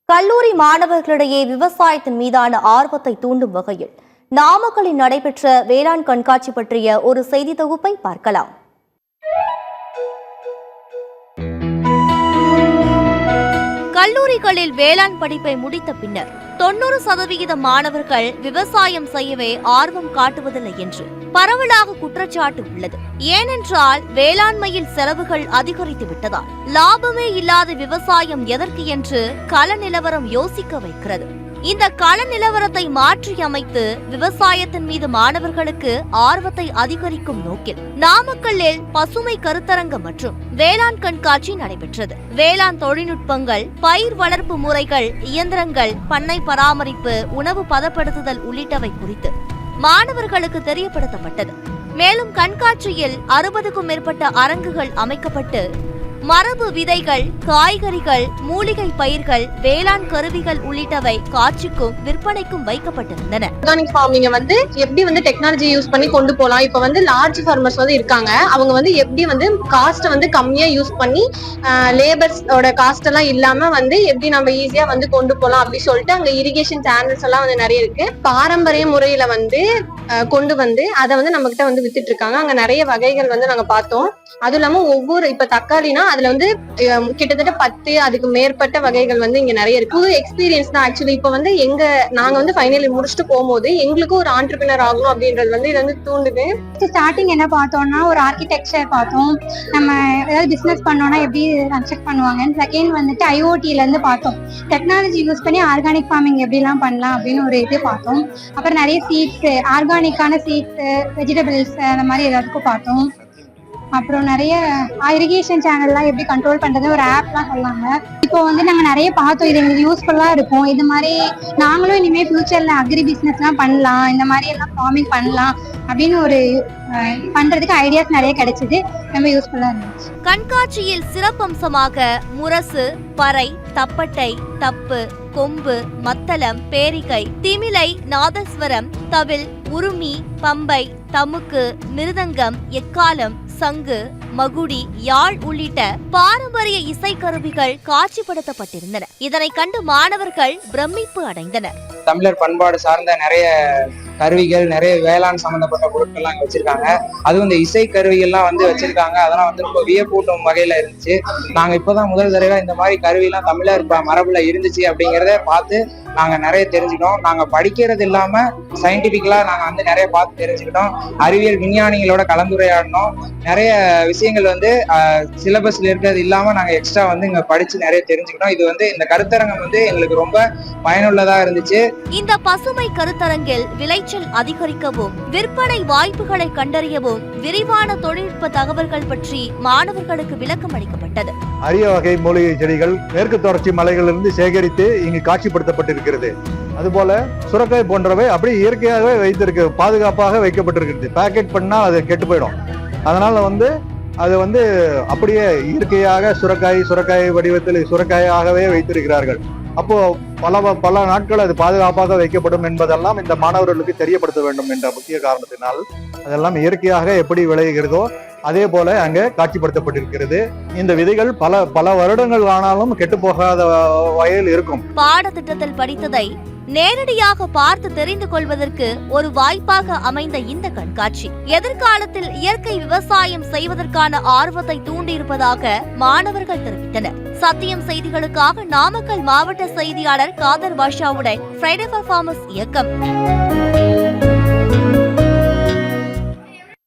கல்லூரி மாணவர்களிடையே விவசாயத்தின் மீதான ஆர்வத்தை தூண்டும் வகையில் நாமக்கல்லில் நடைபெற்ற வேளாண் கண்காட்சி பற்றிய ஒரு செய்தி தொகுப்பை பார்க்கலாம். கல்லூரிகளில் வேளாண் படிப்பை முடித்த பின்னர் 90% மாணவர்கள் விவசாயம் செய்யவே ஆர்வம் காட்டுவதில்லை என்று பரவலாக குற்றச்சாட்டு உள்ளது. ஏனென்றால் வேளாண்மையில் செலவுகள் அதிகரித்து விட்டதால் லாபமே இல்லாத விவசாயம் எதற்கு என்று கள நிலவரம் யோசிக்க வைக்கிறது. இந்த கள நிலவரத்தை மாற்றியமைத்து விவசாயத்தின் மீது மாணவர்களுக்கு ஆர்வத்தை அதிகரிக்கும் நோக்கில் நாமக்கல்லில் பசுமை கருத்தரங்கம் மற்றும் வேளாண் கண்காட்சி நடைபெற்றது. வேளாண் தொழில்நுட்பங்கள், பயிர் வளர்ப்பு முறைகள், இயந்திரங்கள், பண்ணை பராமரிப்பு, உணவு பதப்படுத்துதல் உள்ளிட்டவை குறித்து மாணவர்களுக்கு தெரியப்படுத்தப்பட்டது. மேலும் கண்காட்சியில் 60க்கும் மேற்பட்ட அரங்குகள் அமைக்கப்பட்டு மரபு விதைகள், காய்கறிகள், மூலிகை பயிர்கள், வேளாண் கருவிகள் உள்ளிட்டவை காட்சிக்கும் விற்பனைக்கும் வைக்கப்பட்டிருந்தன. ஆர்கானிக் ஃபார்மிங்க எப்படி டெக்னாலஜி யூஸ் பண்ணி கொண்டு போலாம். இப்ப லார்ஜ் ஃபார்மர்ஸ் இருக்காங்க. அவங்க எப்படி காஸ்ட் கம்மியா யூஸ் பண்ணி லேபர்ஸோட காஸ்ட் எல்லாம் இல்லாம எப்படி நம்ம ஈஸியா கொண்டு போலாம் அப்படி சொல்லிட்டு அங்க இரிகேஷன் சேனல்ஸ் எல்லாம் நிறைய இருக்கு. பாரம்பரிய முறையில கொண்டு அதை நம்ம கிட்ட வித்துட்டு இருக்காங்க. அங்க நிறைய வகைகள் நாங்க பார்த்தோம். அதுவும் இல்லாம ஒவ்வொரு இப்ப தக்காளினா அதுல கிட்டத்தட்ட 10 அதுக்கு மேற்பட்ட வகைகள் இங்க நிறைய இருக்கு. புது எக்ஸ்பீரியன்ஸ் தான் ஆக்சுவலி. இப்ப நாங்க ஃபைனல் முடிச்சுட்டு போகும்போது எங்களுக்கும் ஒரு ஆண்டர்பிரினர் ஆகணும் அப்படின்றது இது தூண்டுது. ஸ்டார்டிங் என்ன பார்த்தோம்னா ஒரு ஆர்கிடெக்சர் பார்த்தோம். நம்ம ஏதாவது பிசினஸ் பண்ணோம்னா எப்படி கன்ஸ்ட்ரக்ட் பண்ணுவாங்க. செகண்ட் ஐஓடில இருந்து பார்த்தோம். டெக்னாலஜி யூஸ் பண்ணி ஆர்கானிக் ஃபார்மிங் எப்படி எல்லாம் பண்ணலாம் அப்படின்னு ஒரு இது பார்த்தோம். அப்புறம் நிறைய சீட்ஸ், ஆர்கானிக்கான சீட்ஸ், வெஜிடபிள்ஸ் அந்த மாதிரி எல்லாத்துக்கும் பார்த்தோம். அப்புறம் நிறைய இரிகேஷன் சேனல்லாம் எப்படி கண்ட்ரோல் பண்றது ஒரு ஆப்லாம் சொன்னாங்க. இப்போ நாங்க நிறைய பார்த்தோம். இது எங்களுக்கு யூஸ்ஃபுல்லா இருக்கும். இது மாதிரி நாங்களும் இனிமே ஃபியூச்சர்ல அக்ரி பிசினஸ் எல்லாம் பண்ணலாம், இந்த மாதிரி எல்லாம் ஃபார்மிங் பண்ணலாம் அப்படின்னு ஒரு பண்றதுக்கு ஐடியாஸ் நிறைய கிடைச்சது. ரொம்ப யூஸ்ஃபுல்லா இருந்துச்சு. கண்காட்சியில் சிறப்பம்சமாக முரசு, பறை, தப்பட்டை, தப்பு, கொம்பு, மத்தளம், பேரிகை, திமிலை, நாதஸ்வரம், தவில், உருமி, பம்பை, தமுக்கு, மிருதங்கம், எக்காலம், சங்கு, மகுடி, யாழ் உள்ளிட்ட பாரம்பரிய இசைக்கருவிகள் காட்சிப்படுத்தப்பட்டிருந்தன. இதனை கண்டு மாணவர்கள் பிரமிப்பு அடைந்தனர். தமிழர் பண்பாடு சார்ந்த நிறைய கருவிகள், நிறைய வேளாண் சம்பந்தப்பட்ட பொருட்கள்லாம் அங்க வச்சிருக்காங்க. அதுவும் இந்த இசை கருவிகள்லாம் வச்சிருக்காங்க. அதெல்லாம் ரொம்ப வியப்பூட்டும் வகையில இருந்துச்சு. நாங்க இப்பதான் முதல் தடவை இந்த மாதிரி கருவிலாம் தமிழர் மரபுல இருந்துச்சு அப்படிங்கிறத பார்த்து நாங்க நிறைய தெரிஞ்சுக்கிட்டோம். நாங்க படிக்கிறது இல்லாம சயின்டிபிக்கலா நாங்க நிறைய பார்த்து தெரிஞ்சுக்கிட்டோம். அறிவியல் விஞ்ஞானிகளோட கலந்துரையாடணும். நிறைய விஷயங்கள் சிலபஸ்ல இருக்கிறது இல்லாம நாங்க எக்ஸ்ட்ரா இங்க படிச்சு நிறைய தெரிஞ்சுக்கிட்டோம். இது இந்த கருத்தரங்கம் எங்களுக்கு ரொம்ப பயனுள்ளதா இருந்துச்சு. இந்த பசுமை கருத்தரங்கில் விளைச்சல் அதிகரிக்கவும், விற்பனை வாய்ப்புகளை கண்டறியவும், விரிவான தொழில்நுட்ப தகவல்கள் பற்றி மாணவர்களுக்கு விளக்கம் அளிக்கப்பட்டது. அரிய வகை மூலிகை செடிகள் மேற்கு தொடர்ச்சி மலைகளிலிருந்து சேகரித்து இங்கு காட்சிப்படுத்தப்பட்டிருக்கிறது. அதுபோல சுரக்காய் போன்றவை அப்படி இயற்கையாகவே வைத்திருக்கு, பாதுகாப்பாக வைக்கப்பட்டிருக்கிறது. பேக்கெட் பண்ணா அது கெட்டு போயிடும். அதனால அது அப்படியே இயற்கையாக சுரக்காய் வடிவத்தில் சுரக்காயாகவே வைத்திருக்கிறார்கள். அப்போ பல நாட்கள் அது பாதுகாப்பாக வைக்கப்படும் என்பதெல்லாம் இந்த மாணவர்களுக்கு தெரியப்படுத்த வேண்டும் என்ற முக்கிய காரணத்தினால் அதெல்லாம் இயற்கையாக எப்படி விளைகிறதோ அதே போல அங்க காட்சிப்படுத்தப்பட்டிருக்கிறது. இந்த விதைகள் பல வருடங்கள் ஆனாலும் கெட்டு போகாத வகையில் இருக்கும். பாடத்திட்டத்தில் படித்ததை நேரடியாக பார்த்து தெரிந்து கொள்வதற்கு ஒரு வாய்ப்பாக அமைந்த இந்த கண்காட்சி எதிர்காலத்தில் இயற்கை விவசாயம் செய்வதற்கான ஆர்வத்தை தூண்டியிருப்பதாக மாணவர்கள் தெரிவித்தனர். சத்தியம் செய்திகளுக்காக நாமக்கல் மாவட்ட செய்தியாளர் காதர் பாஷாவுடன் ஃப்ரைடே ஃபார் ஃபார்மர்ஸ் இயக்கம்.